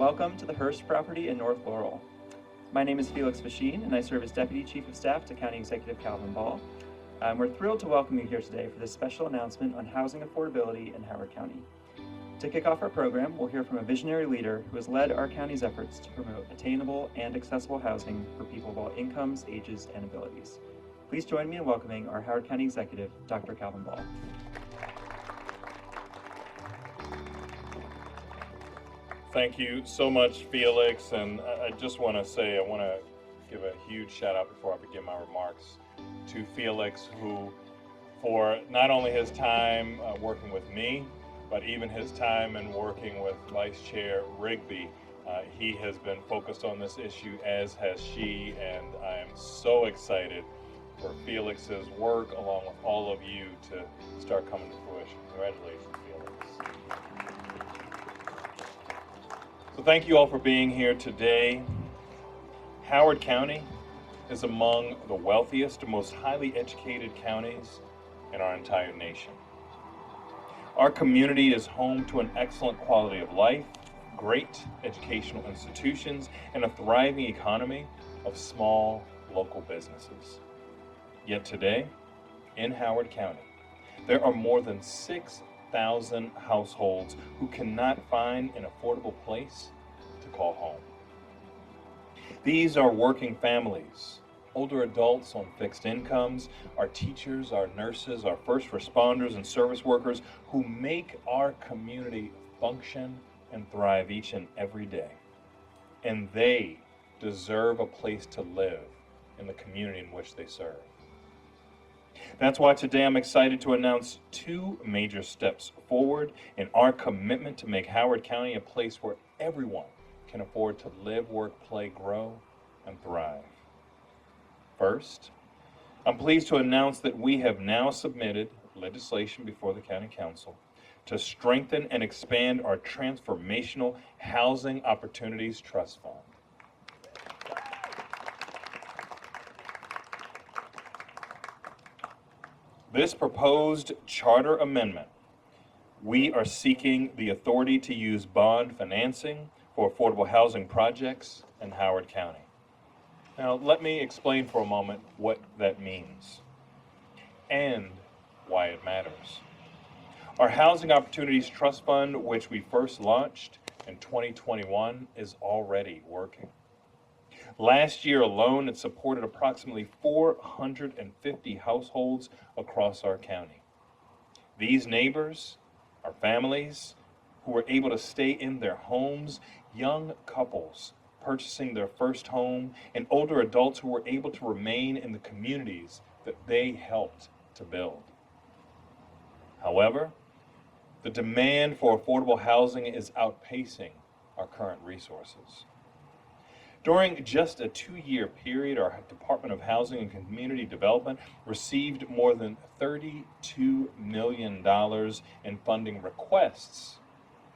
welcome to the Hearst property in North Laurel. My name is Felix Fasheen, and I serve as Deputy Chief of Staff to County Executive Calvin Ball. We're thrilled to welcome you here today for this special announcement on housing affordability in Howard County. To kick off our program, we'll hear from a visionary leader who has led our county's efforts to promote attainable and accessible housing for people of all incomes, ages, and abilities. Please join me in welcoming our Howard County Executive, Dr. Calvin Ball. Thank you so much, Felix, and I just want to say I want to give a huge shout out before I begin my remarks to Felix, who for not only his time working with me, but even his time in working with Vice Chair Rigby. He has been focused on this issue, as has she, and I am so excited for Felix's work along with all of you to start coming to fruition. Congratulations, Felix. So thank you all for being here today. Howard County is among the wealthiest and most highly educated counties in our entire nation. Our community is home to an excellent quality of life, great educational institutions, and a thriving economy of small local businesses. Yet today, in Howard County, there are more than 6,000 households who cannot find an affordable place to call home. These are working families, older adults on fixed incomes, our teachers, our nurses, our first responders, and service workers who make our community function and thrive each and every day. And they deserve a place to live in the community in which they serve. That's why today I'm excited to announce two major steps forward in our commitment to make Howard County a place where everyone can afford to live, work, play, grow, and thrive. First, I'm pleased to announce that we have now submitted legislation before the County Council to strengthen and expand our Transformational Housing Opportunities Trust Fund. This proposed charter amendment, we are seeking the authority to use bond financing for affordable housing projects in Howard County. Now, let me explain for a moment what that means and why it matters. Our Housing Opportunities Trust Fund, which we first launched in 2021, is already working. Last year alone, it supported approximately 450 households across our county. These neighbors are families who were able to stay in their homes, young couples purchasing their first home, and older adults who were able to remain in the communities that they helped to build. However, the demand for affordable housing is outpacing our current resources. During just a 2-year period, our Department of Housing and Community Development received more than $32 million in funding requests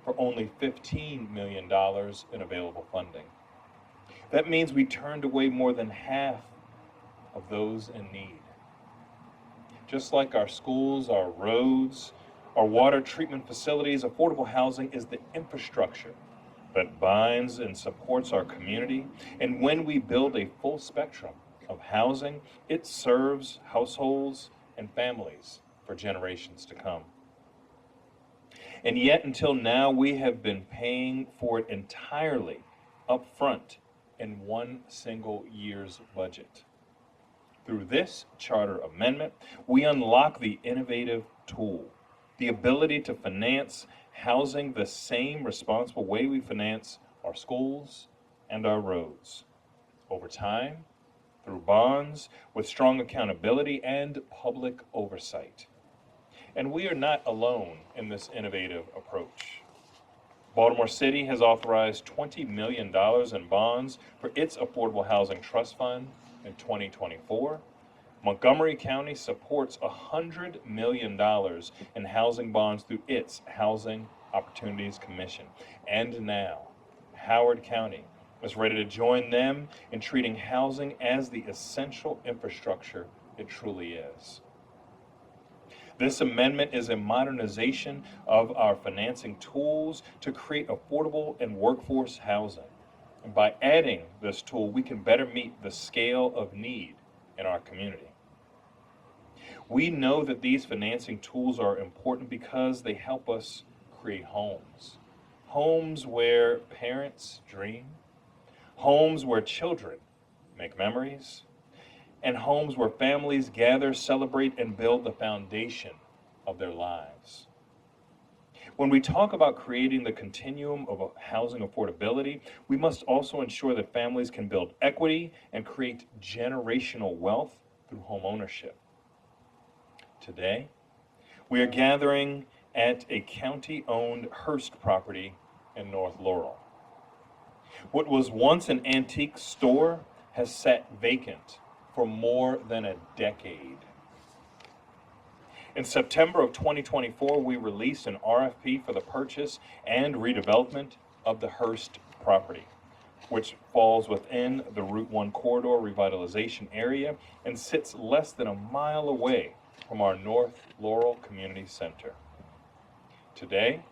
for only $15 million in available funding. That means we turned away more than half of those in need. Just like our schools, our roads, our water treatment facilities, affordable housing is the infrastructure that binds and supports our community. And when we build a full spectrum of housing, it serves households and families for generations to come. And yet until now, we have been paying for it entirely up front in one single year's budget. Through this charter amendment, we unlock the innovative tool, the ability to finance housing the same responsible way we finance our schools and our roads. Over time, through bonds, with strong accountability and public oversight. And we are not alone in this innovative approach. Baltimore City has authorized $20 million in bonds for its Affordable Housing Trust Fund in 2024. Montgomery County supports $100 million in housing bonds through its Housing Opportunities Commission. And now, Howard County is ready to join them in treating housing as the essential infrastructure it truly is. This amendment is a modernization of our financing tools to create affordable and workforce housing. And by adding this tool, we can better meet the scale of need in our community. We know that these financing tools are important because they help us create homes. Homes where parents dream, homes where children make memories, and homes where families gather, celebrate, and build the foundation of their lives. When we talk about creating the continuum of housing affordability, we must also ensure that families can build equity and create generational wealth through homeownership. Today, we are gathering at a county-owned Hearst property in North Laurel. What was once an antique store has sat vacant for more than a decade. In September of 2024, we released an RFP for the purchase and redevelopment of the Hearst property, which falls within the Route 1 corridor revitalization area and sits less than a mile away from our North Laurel Community Center. Today,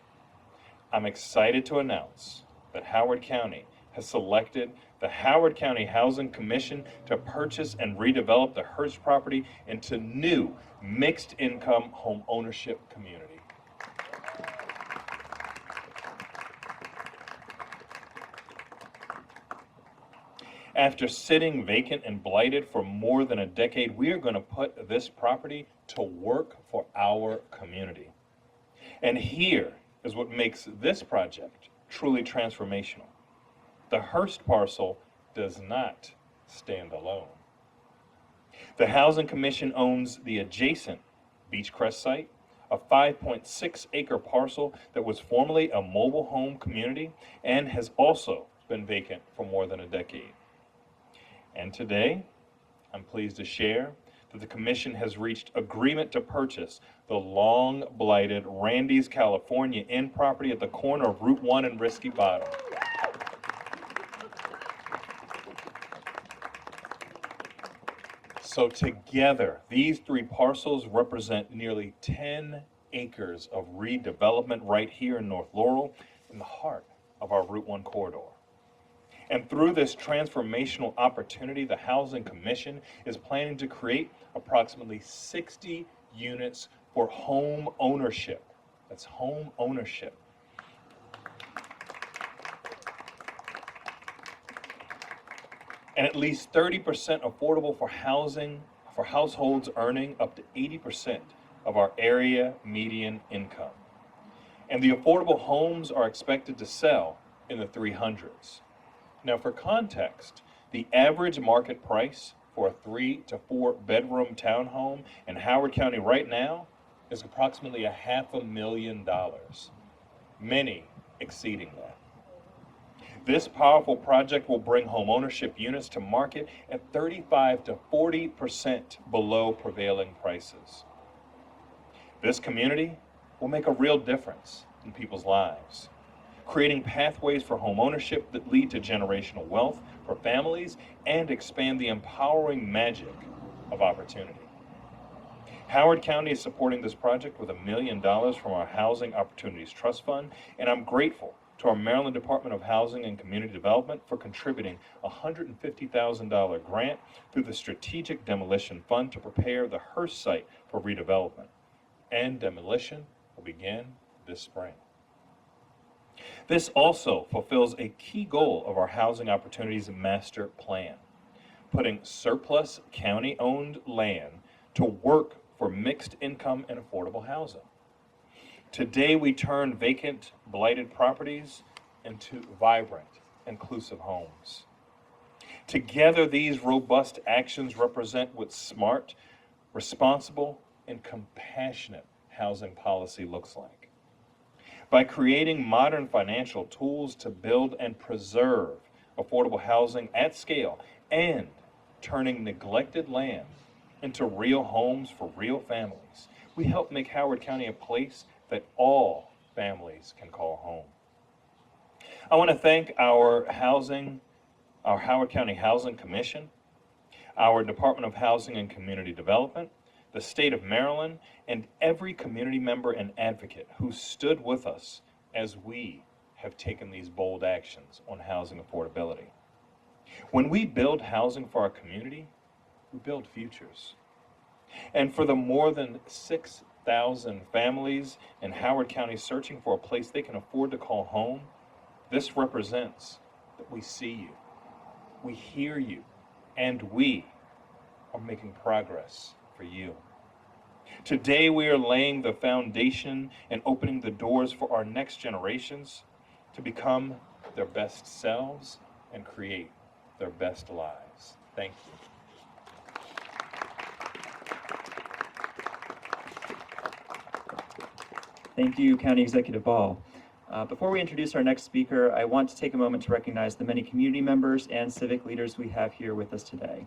I'm excited to announce that Howard County has selected the Howard County Housing Commission to purchase and redevelop the Hearst property into new mixed-income home ownership community. After sitting vacant and blighted for more than a decade, we are going to put this property to work for our community. And here is what makes this project truly transformational. The Hearst parcel does not stand alone. The Housing Commission owns the adjacent Beechcrest site, a 5.6-acre parcel that was formerly a mobile home community and has also been vacant for more than a decade. And today, I'm pleased to share that the Commission has reached agreement to purchase the long-blighted Randy's, California Inn property at the corner of Route 1 and Risky Bottom. So together, these three parcels represent nearly 10 acres of redevelopment right here in North Laurel, in the heart of our Route 1 corridor. And through this transformational opportunity, the Housing Commission is planning to create approximately 60 units for home ownership. That's home ownership. And at least 30% affordable for housing for households earning up to 80% of our area median income. And the affordable homes are expected to sell in the 300s. Now, for context, the average market price for a 3 to 4 bedroom townhome in Howard County right now is approximately $500,000, many exceeding that. This powerful project will bring homeownership units to market at 35 to 40% below prevailing prices. This community will make a real difference in people's lives, creating pathways for homeownership that lead to generational wealth for families and expand the empowering magic of opportunity. Howard County is supporting this project with $1 million from our Housing Opportunities Trust Fund, and I'm grateful to our Maryland Department of Housing and Community Development for contributing a $150,000 grant through the Strategic Demolition Fund to prepare the Hearst site for redevelopment. And demolition will begin this spring. This also fulfills a key goal of our Housing Opportunities Master Plan, putting surplus county-owned land to work for mixed income and affordable housing. Today, we turn vacant, blighted properties into vibrant, inclusive homes. Together, these robust actions represent what smart, responsible, and compassionate housing policy looks like. By creating modern financial tools to build and preserve affordable housing at scale and turning neglected land into real homes for real families, we help make Howard County a place that all families can call home. I want to thank our Howard County Housing Commission, our Department of Housing and Community Development, the state of Maryland, and every community member and advocate who stood with us as we have taken these bold actions on housing affordability. When we build housing for our community, we build futures. And for the more than 6,000 families in Howard County searching for a place they can afford to call home, this represents that we see you, we hear you, and we are making progress for you. Today we are laying the foundation and opening the doors for our next generations to become their best selves and create their best lives. Thank you. Thank you, County Executive Ball. Before we introduce our next speaker, I want to take a moment to recognize the many community members and civic leaders we have here with us today,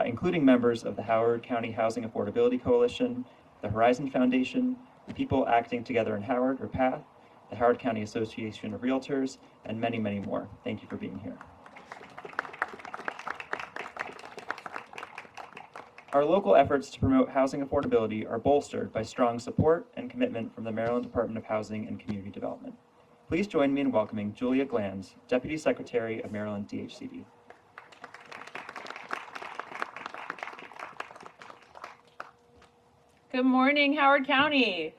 including members of the Howard County Housing Affordability Coalition, the Horizon Foundation, the People Acting Together in Howard, or PATH, the Howard County Association of Realtors, and many, many more. Thank you for being here. Our local efforts to promote housing affordability are bolstered by strong support and commitment from the Maryland Department of Housing and Community Development. Please join me in welcoming Julia Glanz, Deputy Secretary of Maryland DHCD. Good morning, Howard County.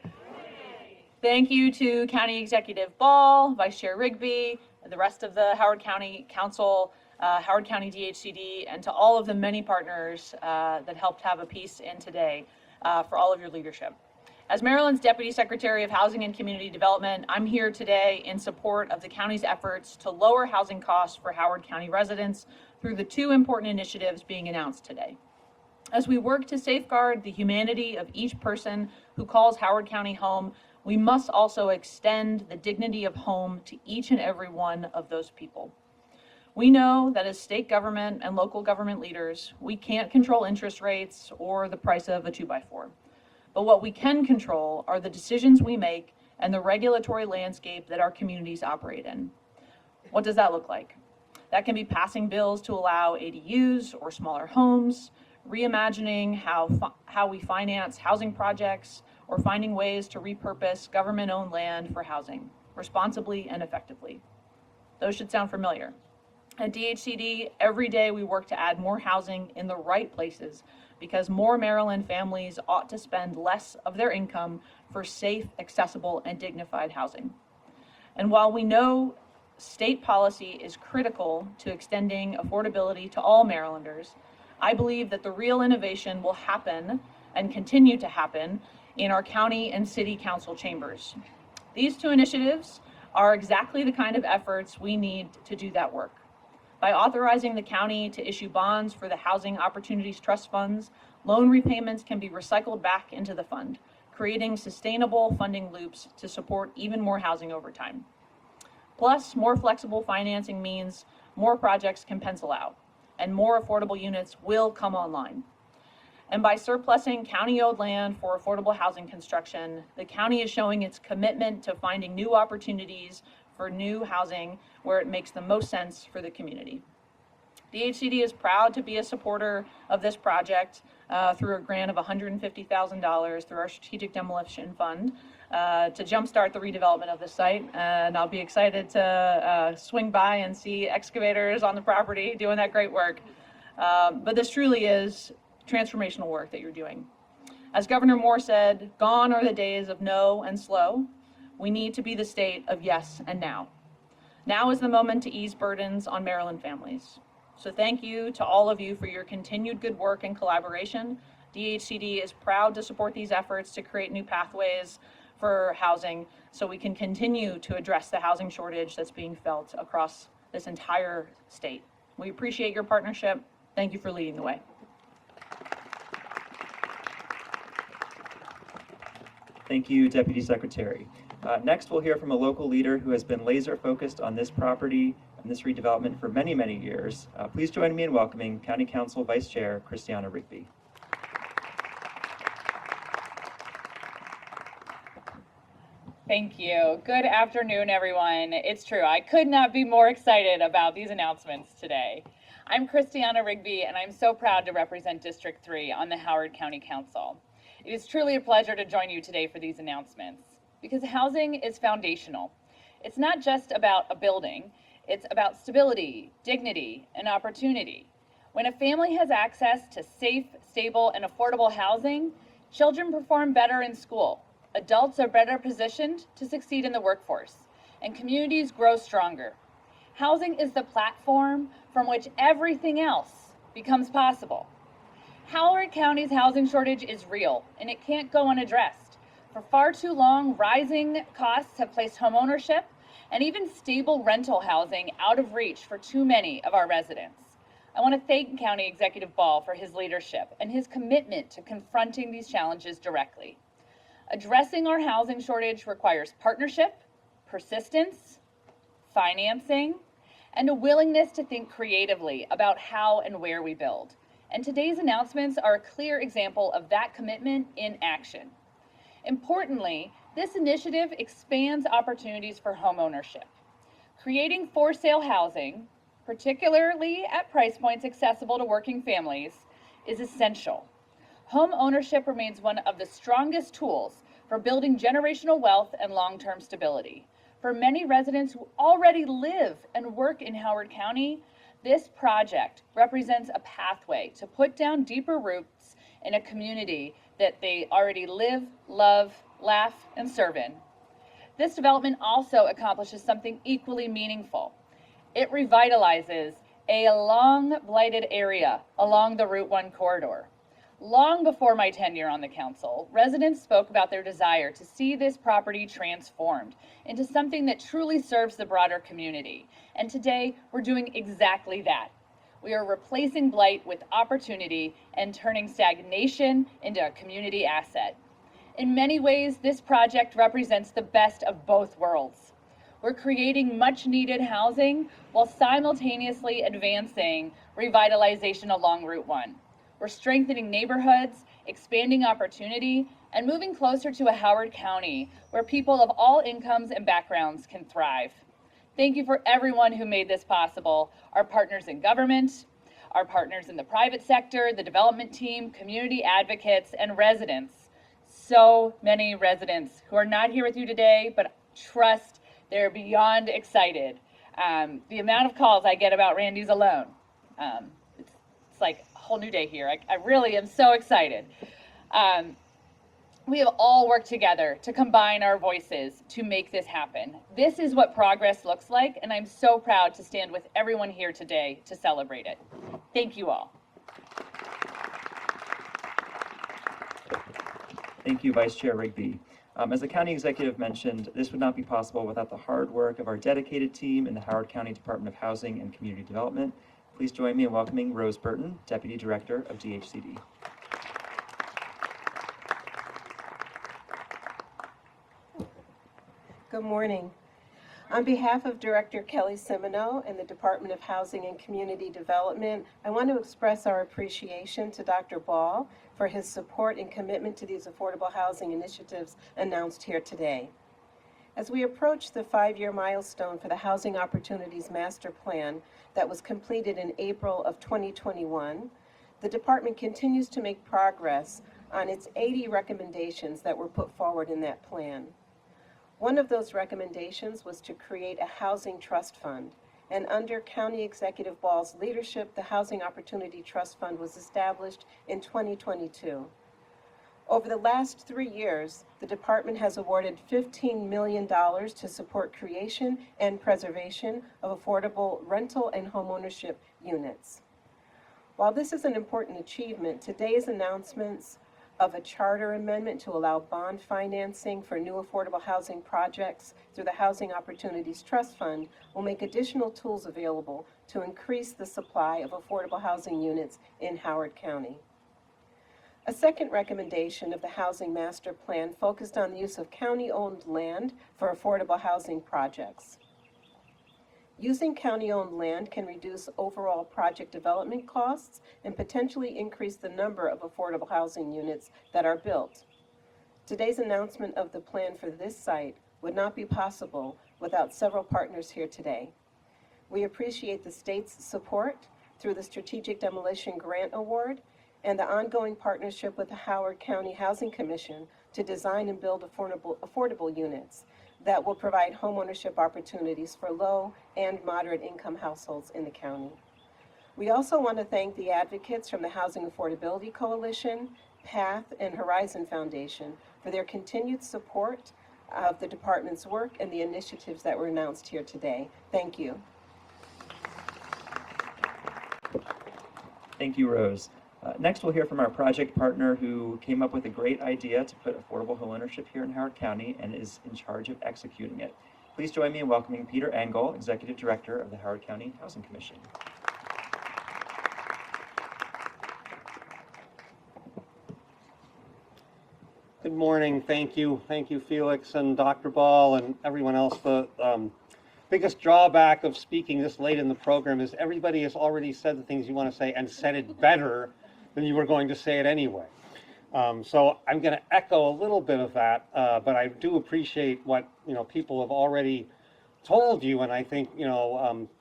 Thank you to County Executive Ball, Vice Chair Rigby, and the rest of the Howard County Council, Howard County DHCD, and to all of the many partners that helped have a piece in today for all of your leadership. As Maryland's Deputy Secretary of Housing and Community Development, I'm here today in support of the county's efforts to lower housing costs for Howard County residents through the two important initiatives being announced today. As we work to safeguard the humanity of each person who calls Howard County home, we must also extend the dignity of home to each and every one of those people. We know that as state government and local government leaders, we can't control interest rates or the price of a 2x4. But what we can control are the decisions we make and the regulatory landscape that our communities operate in. What does that look like? That can be passing bills to allow ADUs or smaller homes, reimagining how we finance housing projects, or finding ways to repurpose government-owned land for housing responsibly and effectively. Those should sound familiar. At DHCD, every day we work to add more housing in the right places because more Maryland families ought to spend less of their income for safe, accessible, and dignified housing. And while we know state policy is critical to extending affordability to all Marylanders, I believe that the real innovation will happen and continue to happen in our county and city council chambers. These two initiatives are exactly the kind of efforts we need to do that work. By authorizing the county to issue bonds for the Housing Opportunities Trust Funds, loan repayments can be recycled back into the fund, creating sustainable funding loops to support even more housing over time. Plus, more flexible financing means more projects can pencil out, and more affordable units will come online. And by surplusing county-owned land for affordable housing construction, the county is showing its commitment to finding new opportunities for new housing where it makes the most sense for the community. DHCD is proud to be a supporter of this project through a grant of $150,000 through our Strategic Demolition Fund to jumpstart the redevelopment of the site. And I'll be excited to swing by and see excavators on the property doing that great work. But this truly is transformational work that you're doing. As Governor Moore said, gone are the days of no and slow. We need to be the state of yes and now. Now is the moment to ease burdens on Maryland families. So thank you to all of you for your continued good work and collaboration. DHCD is proud to support these efforts to create new pathways for housing so we can continue to address the housing shortage that's being felt across this entire state. We appreciate your partnership. Thank you for leading the way. Thank you, Deputy Secretary. Next, we'll hear from a local leader who has been laser focused on this property and this redevelopment for many, many years. Please join me in welcoming County Council Vice Chair Christiana Rigby. Thank you. Good afternoon, everyone. It's true, I could not be more excited about these announcements today. I'm Christiana Rigby, and I'm so proud to represent District 3 on the Howard County Council. It is truly a pleasure to join you today for these announcements because housing is foundational. It's not just about a building, it's about stability, dignity, and opportunity. When a family has access to safe, stable, and affordable housing, children perform better in school, adults are better positioned to succeed in the workforce, and communities grow stronger. Housing is the platform from which everything else becomes possible. Howard County's housing shortage is real, and it can't go unaddressed. For far too long, rising costs have placed homeownership and even stable rental housing out of reach for too many of our residents. I want to thank County Executive Ball for his leadership and his commitment to confronting these challenges directly. Addressing our housing shortage requires partnership, persistence, financing, and a willingness to think creatively about how and where we build. And today's announcements are a clear example of that commitment in action. Importantly, this initiative expands opportunities for homeownership. Creating for-sale housing, particularly at price points accessible to working families, is essential. Home ownership remains one of the strongest tools for building generational wealth and long-term stability. For many residents who already live and work in Howard County, this project represents a pathway to put down deeper roots in a community that they already live, love, laugh, and serve in. This development also accomplishes something equally meaningful. It revitalizes a long blighted area along the Route 1 corridor. Long before my tenure on the council, residents spoke about their desire to see this property transformed into something that truly serves the broader community. And today, we're doing exactly that. We are replacing blight with opportunity and turning stagnation into a community asset. In many ways, this project represents the best of both worlds. We're creating much needed housing while simultaneously advancing revitalization along Route 1. We're strengthening neighborhoods, expanding opportunity, and moving closer to a Howard County where people of all incomes and backgrounds can thrive. Thank you for everyone who made this possible, our partners in government, our partners in the private sector, the development team, community advocates, and residents. So many residents who are not here with you today, but trust they're beyond excited. The amount of calls I get about Randy's alone, it's like a whole new day here. I really am so excited. We have all worked together to combine our voices to make this happen. This is what progress looks like, and I'm so proud to stand with everyone here today to celebrate it. Thank you all. Thank you, Vice Chair Rigby. As the county executive mentioned, this would not be possible without the hard work of our dedicated team in the Howard County Department of Housing and Community Development. Please join me in welcoming Rose Burton, Deputy Director of DHCD. Good morning. On behalf of Director Kelly Semino and the Department of Housing and Community Development, I want to express our appreciation to Dr. Ball for his support and commitment to these affordable housing initiatives announced here today. As we approach the 5-year milestone for the Housing Opportunities Master Plan that was completed in April of 2021, the department continues to make progress on its 80 recommendations that were put forward in that plan. One of those recommendations was to create a housing trust fund, and under County Executive Ball's leadership, the Housing Opportunity Trust Fund was established in 2022. Over the last 3 years, the department has awarded $15 million to support creation and preservation of affordable rental and homeownership units. While this is an important achievement, today's announcements of a charter amendment to allow bond financing for new affordable housing projects through the Housing Opportunities Trust Fund will make additional tools available to increase the supply of affordable housing units in Howard County. A second recommendation of the Housing Master Plan focused on the use of county-owned land for affordable housing projects. Using county-owned land can reduce overall project development costs and potentially increase the number of affordable housing units that are built. Today's announcement of the plan for this site would not be possible without several partners here today. We appreciate the state's support through the Strategic Demolition Grant Award and the ongoing partnership with the Howard County Housing Commission to design and build affordable units that will provide homeownership opportunities for low and moderate income households in the county. We also want to thank the advocates from the Housing Affordability Coalition, PATH, and Horizon Foundation for their continued support of the department's work and the initiatives that were announced here today. Thank you. Thank you, Rose. Next, we'll hear from our project partner who came up with a great idea to put affordable homeownership here in Howard County and is in charge of executing it. Please join me in welcoming Peter Engel, Executive Director of the Howard County Housing Commission. Good morning. Thank you. Thank you, Felix and Dr. Ball and everyone else. The biggest drawback of speaking this late in the program is everybody has already said the things you want to say and said it better than you were going to say it anyway. So I'm going to echo a little bit of that, but I do appreciate what people have already told you, and I think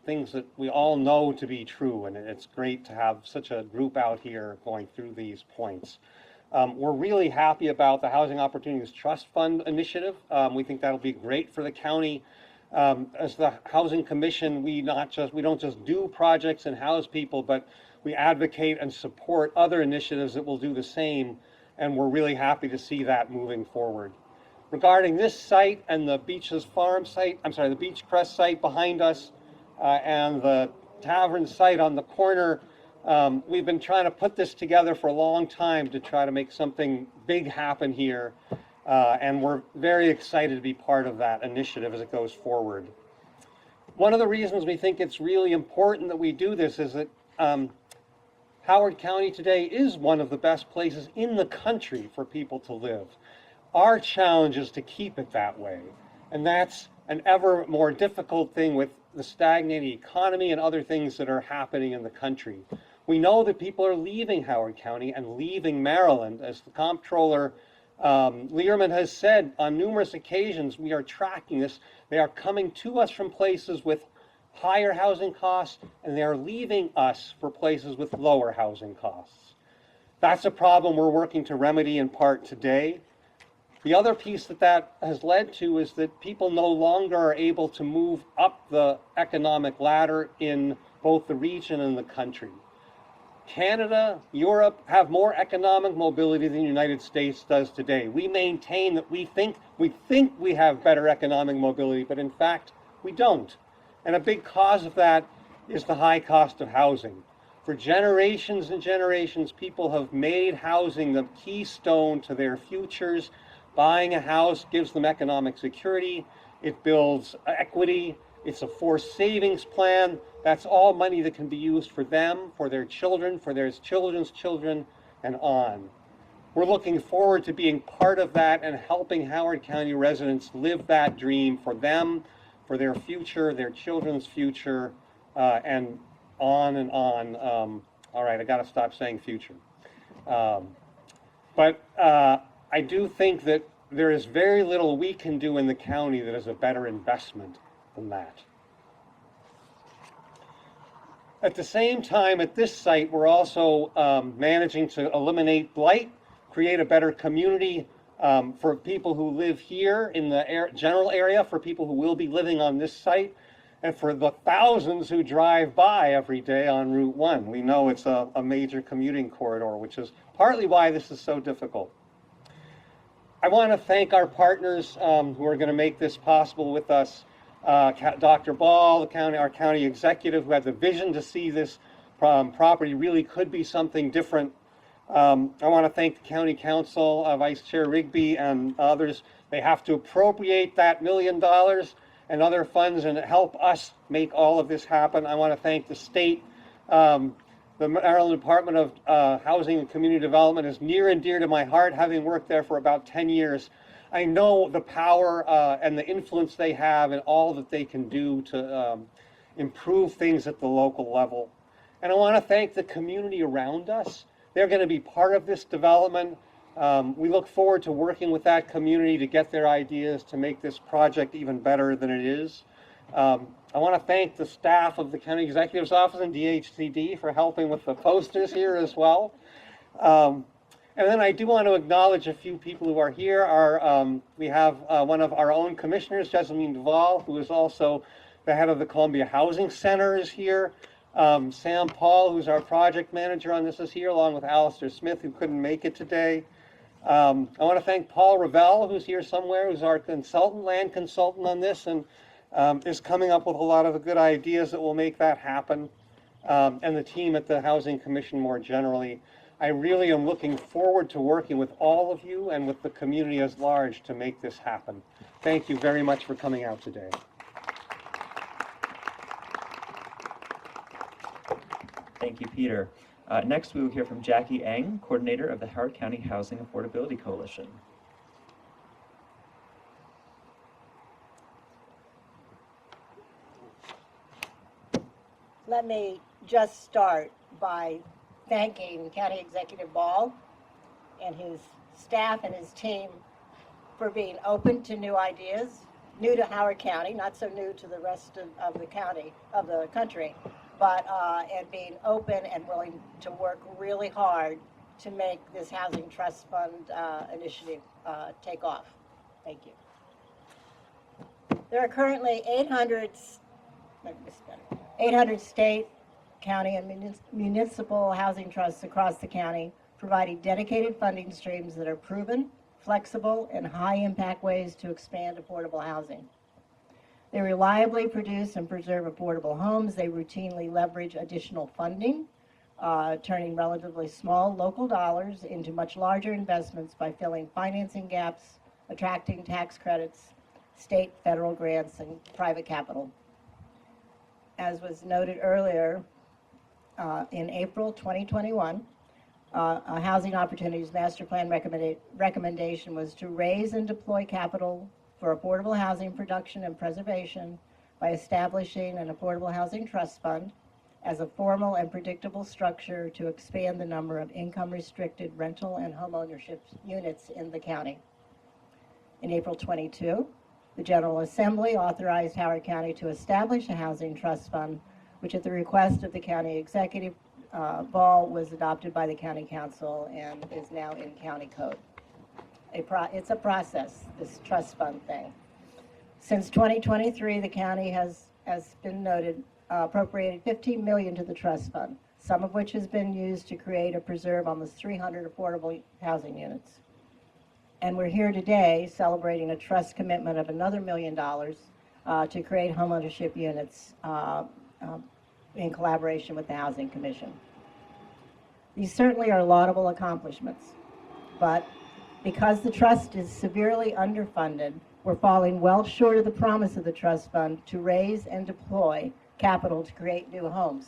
things that we all know to be true, and it's great to have such a group out here going through these points. We're really happy about the Housing Opportunities Trust Fund initiative. We think that'll be great for the county. As the Housing Commission, we don't just do projects and house people, but we advocate and support other initiatives that will do the same, and we're really happy to see that moving forward. Regarding this site and the the Beechcrest site behind us, and the tavern site on the corner, we've been trying to put this together for a long time to try to make something big happen here, and we're very excited to be part of that initiative as it goes forward. One of the reasons we think it's really important that we do this is that Howard County today is one of the best places in the country for people to live. Our challenge is to keep it that way, and that's an ever more difficult thing with the stagnating economy and other things that are happening in the country. We know that people are leaving Howard County and leaving Maryland. As the Comptroller Learman has said on numerous occasions, we are tracking this. They are coming to us from places with higher housing costs, and they are leaving us for places with lower housing costs. That's a problem we're working to remedy in part today. The other piece that has led to is that people no longer are able to move up the economic ladder in both the region and the country. Canada, Europe have more economic mobility than the United States does today. We maintain that we think we have better economic mobility, but in fact, we don't. And a big cause of that is the high cost of housing. For generations and generations, people have made housing the keystone to their futures. Buying a house gives them economic security. It builds equity. It's a forced savings plan. That's all money that can be used for them, for their children, for their children's children, and on. We're looking forward to being part of that and helping Howard County residents live that dream for them, for their future, their children's future, and on and on. All right, I got to stop saying future. But I do think that there is very little we can do in the county that is a better investment than that. At the same time, at this site, we're also managing to eliminate blight, create a better community for people who live here in the general area, for people who will be living on this site, and for the thousands who drive by every day on Route 1. We know it's a major commuting corridor, which is partly why this is so difficult. I want to thank our partners who are going to make this possible with us. Dr. Ball, our county executive, who had the vision to see this property really could be something different. I want to thank the county council, Vice Chair Rigby, and others. They have to appropriate that $1 million and other funds and help us make all of this happen. I want to thank the state. The Maryland Department of Housing and Community Development is near and dear to my heart, having worked there for about 10 years. I know the power and the influence they have and all that they can do to improve things at the local level. And I want to thank the community around us. They're going to be part of this development. We look forward to working with that community to get their ideas to make this project even better than it is. I want to thank the staff of the County Executive's Office and DHCD for helping with the posters here as well. And then I do want to acknowledge a few people who are here. We have one of our own commissioners, Jessamine Duvall, who is also the head of the Columbia Housing Center, is here. Sam Paul, who's our project manager on this, is here, along with Alistair Smith, who couldn't make it today. I want to thank Paul Ravel, who's here somewhere, who's our consultant, land consultant on this, and is coming up with a lot of the good ideas that will make that happen, and the team at the Housing Commission more generally. I really am looking forward to working with all of you and with the community as large to make this happen. Thank you very much for coming out today. Thank you, Peter. Next, we will hear from Jackie Eng, coordinator of the Howard County Housing Affordability Coalition. Let me just start by thanking County Executive Ball and his staff and his team for being open to new ideas, new to Howard County, not so new to the rest of the county, of the country, but and being open and willing to work really hard to make this Housing Trust Fund initiative take off. Thank you. There are currently 800 state, county, and municipal housing trusts across the county, providing dedicated funding streams that are proven, flexible, and high-impact ways to expand affordable housing. They reliably produce and preserve affordable homes. They routinely leverage additional funding, turning relatively small local dollars into much larger investments by filling financing gaps, attracting tax credits, state, federal grants, and private capital. As was noted earlier, in April 2021, a Housing Opportunities Master Plan recommendation was to raise and deploy capital for affordable housing production and preservation by establishing an Affordable Housing Trust Fund as a formal and predictable structure to expand the number of income-restricted rental and homeownership units in the county. In April 22, the General Assembly authorized Howard County to establish a housing trust fund, which at the request of the county executive Ball was adopted by the county council and is now in county code. It's a process, this trust fund thing. Since 2023, the county has, as been noted, appropriated $15 million to the trust fund, some of which has been used to create or preserve almost 300 affordable housing units. And we're here today celebrating a trust commitment of another $1 million to create homeownership units in collaboration with the Housing Commission. These certainly are laudable accomplishments, but because the trust is severely underfunded, we're falling well short of the promise of the trust fund to raise and deploy capital to create new homes.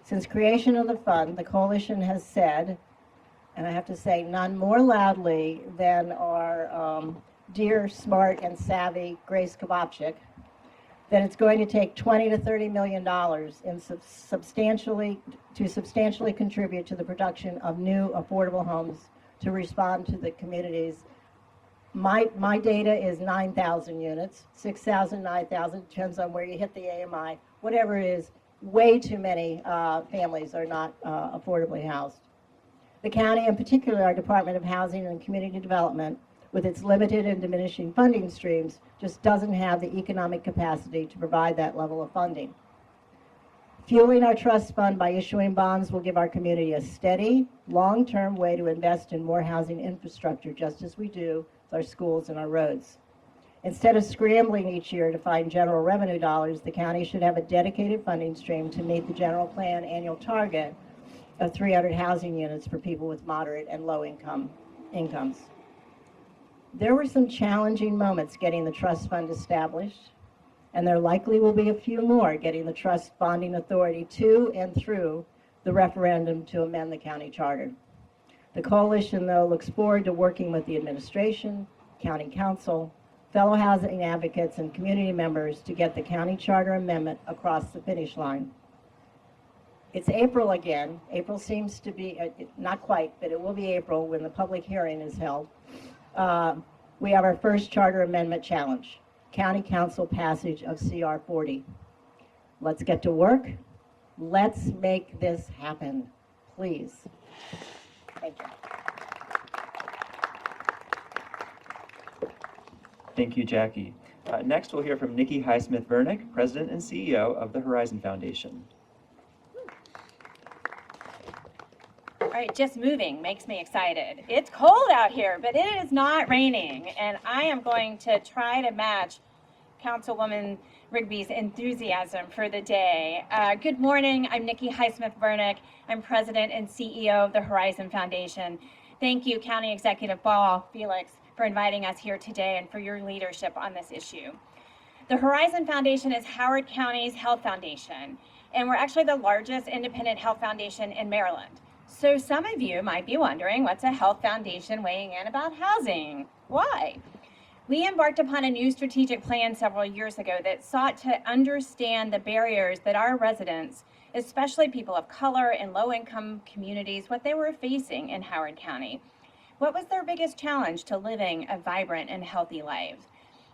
Since creation of the fund, the coalition has said, and I have to say none more loudly than our dear, smart, and savvy Grace Kobachik, that it's going to take $20 to $30 million to substantially contribute to the production of new affordable homes to respond to the communities. My data is 9,000 units, 6,000, 9,000, depends on where you hit the AMI. Whatever it is, way too many families are not affordably housed. The county, in particular our Department of Housing and Community Development, with its limited and diminishing funding streams, just doesn't have the economic capacity to provide that level of funding. Fueling our trust fund by issuing bonds will give our community a steady, long-term way to invest in more housing infrastructure, just as we do with our schools and our roads. Instead of scrambling each year to find general revenue dollars, the county should have a dedicated funding stream to meet the general plan annual target of 300 housing units for people with moderate and low incomes. There were some challenging moments getting the trust fund established, and there likely will be a few more getting the trust bonding authority to and through the referendum to amend the county charter. The coalition, though, looks forward to working with the administration, county council, fellow housing advocates, and community members to get the county charter amendment across the finish line. It's April again. April seems to be, not quite, but it will be April when the public hearing is held. We have our first charter amendment challenge, County Council passage of CR 40. Let's get to work. Let's make this happen, please. Thank you. Thank you, Jackie. Next, we'll hear from Nikki Highsmith-Vernick, President and CEO of the Horizon Foundation. All right, just moving makes me excited. It's cold out here, but it is not raining, and I am going to try to match Councilwoman Rigby's enthusiasm for the day. Good morning, I'm Nikki Highsmith-Vernick. I'm President and CEO of the Horizon Foundation. Thank you, County Executive Ball, Felix, for inviting us here today and for your leadership on this issue. The Horizon Foundation is Howard County's health foundation, and we're actually the largest independent health foundation in Maryland. So some of you might be wondering, what's a health foundation weighing in about housing? Why? We embarked upon a new strategic plan several years ago that sought to understand the barriers that our residents, especially people of color and low-income communities, what they were facing in Howard County. What was their biggest challenge to living a vibrant and healthy life?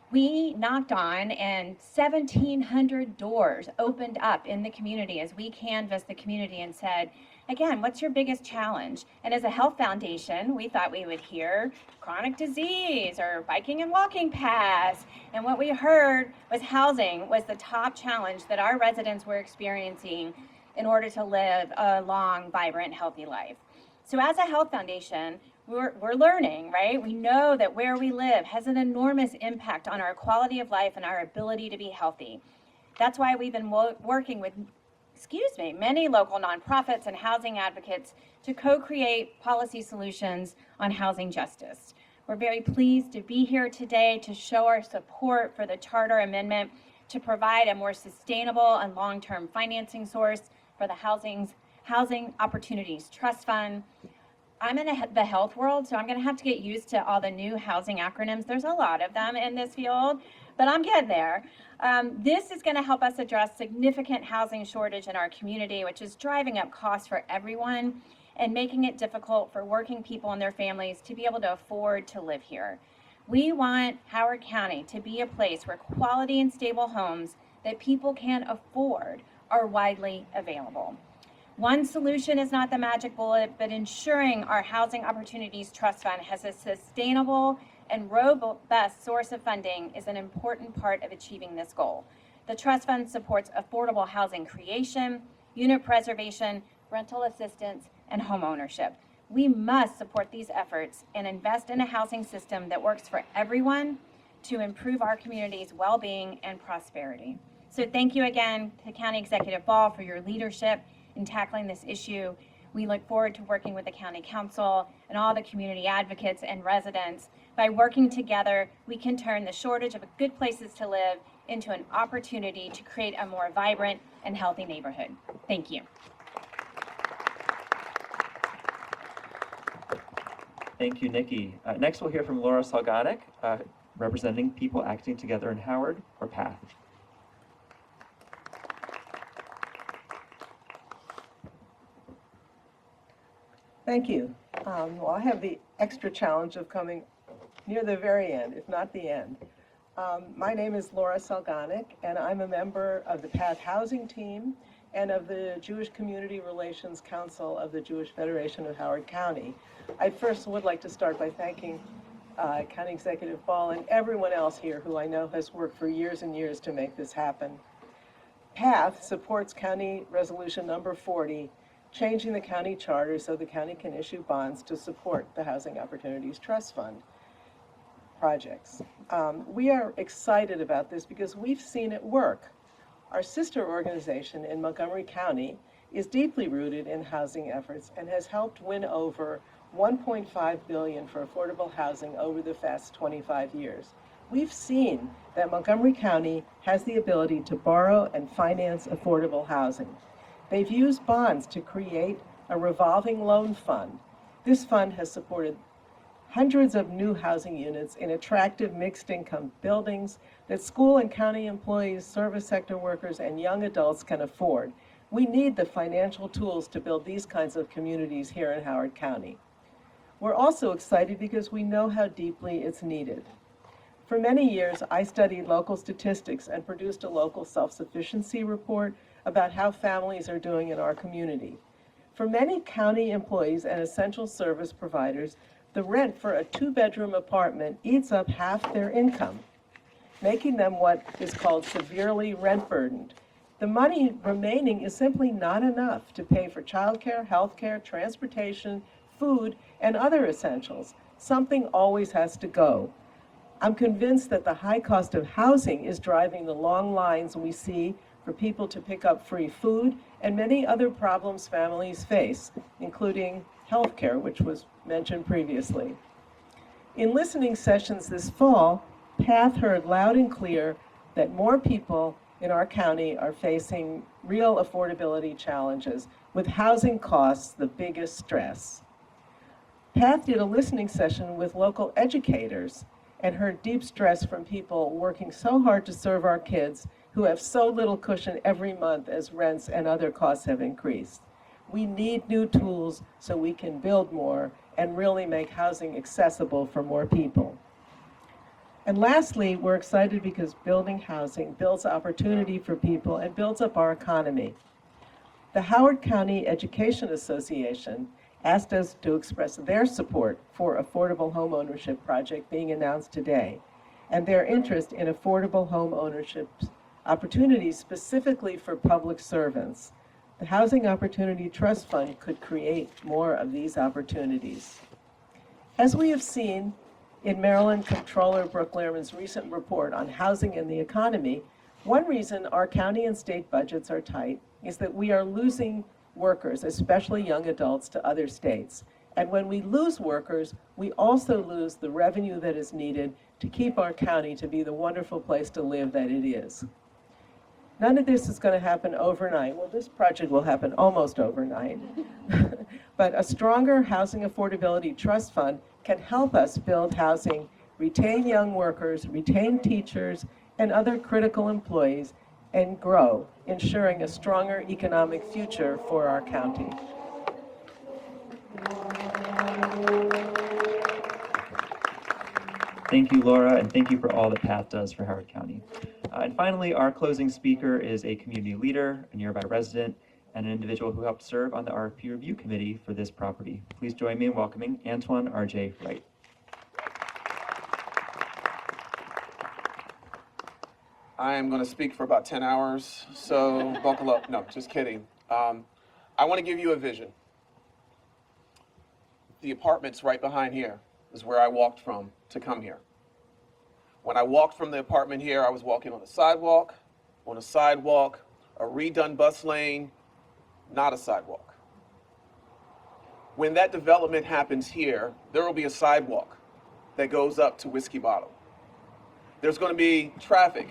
We knocked on and 1,700 doors opened up in the community as we canvassed the community and said, again, what's your biggest challenge? And as a health foundation, we thought we would hear chronic disease or biking and walking paths. And what we heard was housing was the top challenge that our residents were experiencing in order to live a long, vibrant, healthy life. So as a health foundation, we're learning, right? We know that where we live has an enormous impact on our quality of life and our ability to be healthy. That's why we've been working with many local nonprofits and housing advocates to co-create policy solutions on housing justice. We're very pleased to be here today to show our support for the charter amendment to provide a more sustainable and long-term financing source for the Housing Opportunities Trust Fund. I'm in the health world, so I'm going to have to get used to all the new housing acronyms. There's a lot of them in this field, but I'm getting there. This is going to help us address significant housing shortage in our community, which is driving up costs for everyone and making it difficult for working people and their families to be able to afford to live here. We want Howard County to be a place where quality and stable homes that people can afford are widely available. One solution is not the magic bullet, but ensuring our Housing Opportunities Trust Fund has a sustainable and robust source of funding is an important part of achieving this goal. The trust fund supports affordable housing creation, unit preservation, rental assistance, and home ownership. We must support these efforts and invest in a housing system that works for everyone to improve our community's well-being and prosperity. So thank you again to County Executive Ball for your leadership in tackling this issue. We look forward to working with the County Council and all the community advocates and residents. By working together, we can turn the shortage of good places to live into an opportunity to create a more vibrant and healthy neighborhood. Thank you. Thank you, Nikki. Next, we'll hear from Laura Salganic, representing People Acting Together in Howard, or PATH. Thank you. Well, I have the extra challenge of coming near the very end, if not the end. My name is Laura Salganic, and I'm a member of the PATH Housing Team and of the Jewish Community Relations Council of the Jewish Federation of Howard County. I first would like to start by thanking County Executive Ball and everyone else here who I know has worked for years and years to make this happen. PATH supports County Resolution Number 40, changing the county charter so the county can issue bonds to support the Housing Opportunities Trust Fund projects. We are excited about this because we've seen it work. Our sister organization in Montgomery County is deeply rooted in housing efforts and has helped win over $1.5 billion for affordable housing over the past 25 years. We've seen that Montgomery County has the ability to borrow and finance affordable housing. They've used bonds to create a revolving loan fund. This fund has supported hundreds of new housing units in attractive mixed-income buildings that school and county employees, service sector workers, and young adults can afford. We need the financial tools to build these kinds of communities here in Howard County. We're also excited because we know how deeply it's needed. For many years, I studied local statistics and produced a local self-sufficiency report about how families are doing in our community. For many county employees and essential service providers, the rent for a 2-bedroom apartment eats up half their income, making them what is called severely rent burdened. The money remaining is simply not enough to pay for childcare, healthcare, transportation, food, and other essentials. Something always has to go. I'm convinced that the high cost of housing is driving the long lines we see for people to pick up free food and many other problems families face, including healthcare, which was mentioned previously. In listening sessions this fall, PATH heard loud and clear that more people in our county are facing real affordability challenges, with housing costs the biggest stress. PATH did a listening session with local educators and heard deep stress from people working so hard to serve our kids who have so little cushion every month as rents and other costs have increased. We need new tools so we can build more and really make housing accessible for more people. And lastly, we're excited because building housing builds opportunity for people and builds up our economy. The Howard County Education Association asked us to express their support for affordable home ownership project being announced today, and their interest in affordable home ownership opportunities specifically for public servants. The Housing Opportunity Trust Fund could create more of these opportunities. As we have seen in Maryland Comptroller Brooke Lehrman's recent report on housing and the economy, one reason our county and state budgets are tight is that we are losing workers, especially young adults, to other states. And when we lose workers, we also lose the revenue that is needed to keep our county to be the wonderful place to live that it is. None of this is going to happen overnight. Well, this project will happen almost overnight. But a stronger housing affordability trust fund can help us build housing, retain young workers, retain teachers, and other critical employees, and grow, ensuring a stronger economic future for our county. Thank you, Laura, and thank you for all that PATH does for Howard County. And finally, our closing speaker is a community leader, a nearby resident, and an individual who helped serve on the RFP review committee for this property. Please join me in welcoming Antoine R.J. Wright. I am going to speak for about 10 hours, so buckle up. No, just kidding. I want to give you a vision. The apartments right behind here is where I walked from to come here. When I walked from the apartment here, I was walking on a sidewalk, a redone bus lane, not a sidewalk. When that development happens here, there will be a sidewalk that goes up to Whiskey Bottom. There's going to be traffic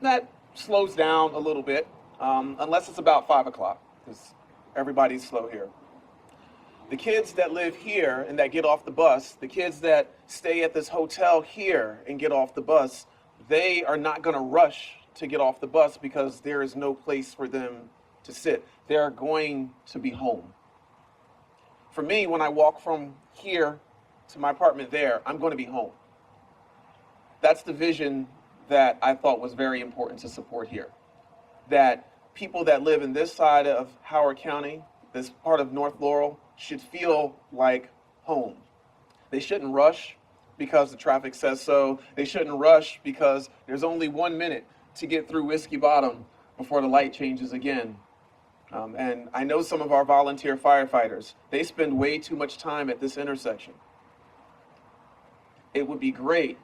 that slows down a little bit, unless it's about 5 o'clock, because everybody's slow here. The kids that live here and that get off the bus, the kids that stay at this hotel here and get off the bus, they are not going to rush to get off the bus because there is no place for them to sit. They're going to be home. For me, when I walk from here to my apartment there, I'm going to be home. That's the vision that I thought was very important to support here. That people that live in this side of Howard County, this part of North Laurel, should feel like home. They shouldn't rush because the traffic says so. They shouldn't rush because there's only 1 minute to get through Whiskey Bottom before the light changes again. And I know some of our volunteer firefighters, they spend way too much time at this intersection. It would be great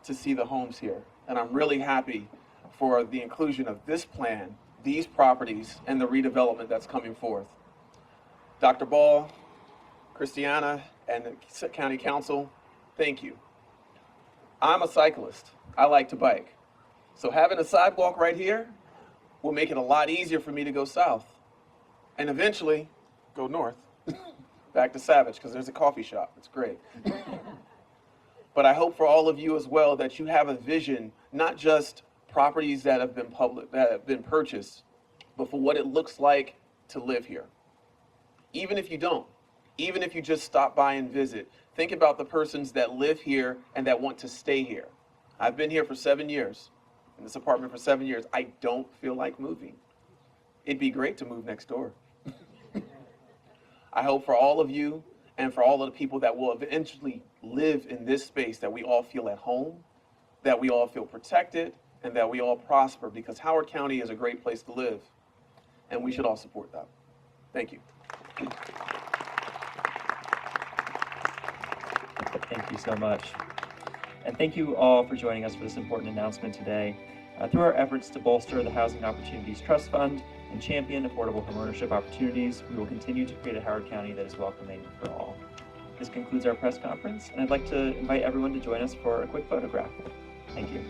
to see the homes here. And I'm really happy for the inclusion of this plan, these properties, and the redevelopment that's coming forth. Dr. Ball, Christiana, and the County Council, thank you. I'm a cyclist. I like to bike. So having a sidewalk right here will make it a lot easier for me to go south and eventually go north, back to Savage, because there's a coffee shop. It's great. But I hope for all of you as well that you have a vision, not just properties that have been purchased, but for what it looks like to live here. Even if you don't, even if you just stop by and visit, think about the persons that live here and that want to stay here. I've been here for 7 years, in this apartment for 7 years. I don't feel like moving. It'd be great to move next door. I hope for all of you and for all of the people that will eventually live in this space that we all feel at home, that we all feel protected, and that we all prosper, because Howard County is a great place to live, and we should all support that. Thank you. Thank you so much. And thank you all for joining us for this important announcement today. Through our efforts to bolster the Housing Opportunities Trust Fund and champion affordable homeownership opportunities, we will continue to create a Howard County that is welcoming for all. This concludes our press conference, and I'd like to invite everyone to join us for a quick photograph. Thank you.